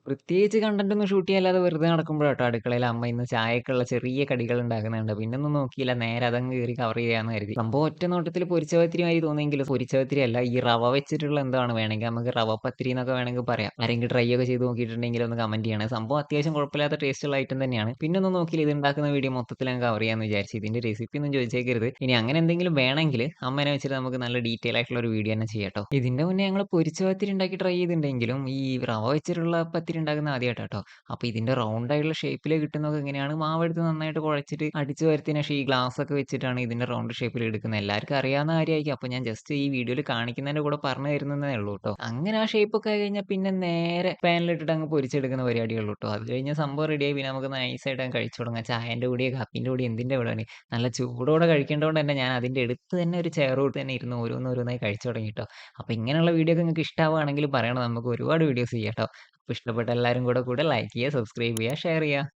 പ്രത്യേകിച്ച് കണ്ടന്റൊന്നും ഷൂട്ട് ചെയ്യാല്ലാതെ വെറുതെ നടക്കുമ്പോഴാട്ടോ അടുക്കളയിൽ അമ്മ ഇന്ന് ചായക്കുള്ള ചെറിയ കടികൾ ഉണ്ടാക്കുന്നുണ്ട്. പിന്നൊന്നും നോക്കിയില്ല. നേരെ അതങ്ങ് കേറി കവർ ചെയ്യാന്ന് കരുതി. സംഭവം ഒറ്റ നോട്ടത്തിൽ പൊരിച്ച പത്തിരി മാതിരി തോന്നിയെങ്കിലും പൊരിച്ച പത്തിരി അല്ല. ഈ റവ വെച്ചിട്ടുള്ള എന്താണ് വേണമെങ്കിൽ നമുക്ക് റവ പത്തിരി എന്നൊക്കെ വേണമെങ്കിൽ പറയാം. ആരെങ്കിലും ട്രൈ ഒക്കെ ചെയ്ത് നോക്കിയിട്ടുണ്ടെങ്കിൽ ഒന്ന് കമന്റ് ചെയ്യണേ. സംഭവം അത്യാവശ്യം കുഴപ്പമില്ലാത്ത ടേസ്റ്റുള്ള ഐറ്റം തന്നെയാണ്. പിന്നൊന്നും നോക്കിയില്ല. ഇത് ഉണ്ടാക്കുന്ന വീഡിയോ മൊത്തത്തിൽ അങ്ങ് കവർ ചെയ്യാന്ന് വിചാരിച്ചു. ഇതിന്റെ റെസിപ്പി ഒന്നും ചോദിച്ചേക്കരുത്. ഇനി അങ്ങനെ എന്തെങ്കിലും വേണമെങ്കിൽ അമ്മേനെ വെച്ചിട്ട് നമുക്ക് നല്ല ഡീറ്റെയിൽ ആയിട്ടുള്ള ഒരു വീഡിയോ തന്നെ ചെയ്യാട്ടോ. ഇതിന്റെ മുന്നേ ഞങ്ങൾ പൊരിച്ച പത്തിരി ഉണ്ടാക്കി ട്രൈ ചെയ്തിട്ടുണ്ടെങ്കിലും ഈ റവ വെച്ചിട്ടുള്ള പത്തിരി ഉണ്ടാക്കുന്ന ആദ്യമായിട്ടാട്ടോ. അപ്പൊ ഇതിന്റെ റൗണ്ട് ആയിട്ടുള്ള ഷേപ്പിൽ കിട്ടുന്നത് എങ്ങനെയാണ് മാവെടുത്ത് നന്നായിട്ട് കുഴച്ചിട്ട് അടിച്ചു വരുത്തിയ ശേഷം ഈ ഗ്ലാസ് ഒക്കെ വെച്ചിട്ടാണ് ഇതിന്റെ റൗണ്ട് ഷേപ്പിൽ എടുക്കുന്നത്. എല്ലാവർക്കും അറിയാവുന്ന കാര്യമായിരിക്കും. അപ്പൊ ഞാൻ ജസ്റ്റ് ഈ വീഡിയോയിൽ കാണിക്കുന്നതിന്റെ കൂടെ പറഞ്ഞു തരുന്നതേ ഉള്ളൂ കേട്ടോ. അങ്ങനെ ആ ഷേപ്പ് ഒക്കെ കഴിഞ്ഞാൽ പിന്നെ നേരെ പാനിലിട്ടിട്ട് അങ്ങ് പൊരിച്ചെടുക്കുന്ന പരിപാടിയുള്ളൂ കേട്ടോ. അത് കഴിഞ്ഞ സംഭവം റെഡിയായി. പിന്നെ നമുക്ക് നൈസായിട്ട് അങ്ങ് കഴിച്ചു തുടങ്ങാം. ചായന്റെ കൂടിയോ കാപ്പിന്റെ കൂടി എന്തിന്റെ കൂടെ നല്ല ചൂടോടെ കഴിക്കേണ്ടതുകൊണ്ട് തന്നെ ഞാൻ അതിന്റെ അടുത്ത് തന്നെ ഒരു ചെയറോട്ട് തന്നെ ഇരുന്ന് ഓരോന്നോരോന്നായി കഴിച്ചു തുടങ്ങി കേട്ടോ. അപ്പൊ ഇങ്ങനെയുള്ള വീഡിയോ ഒക്കെ നിങ്ങൾക്ക് ഇഷ്ടമാവുകയാണെങ്കിൽ പറയണം. നമുക്ക് ഒരുപാട് വീഡിയോസ് ചെയ്യാം കേട്ടോ. അപ്പൊ ഇഷ്ടപ്പെട്ട എല്ലാവരും കൂടെ ലൈക്ക് ചെയ്യുക, സബ്സ്ക്രൈബ് ചെയ്യുക, ഷെയർ ചെയ്യുക.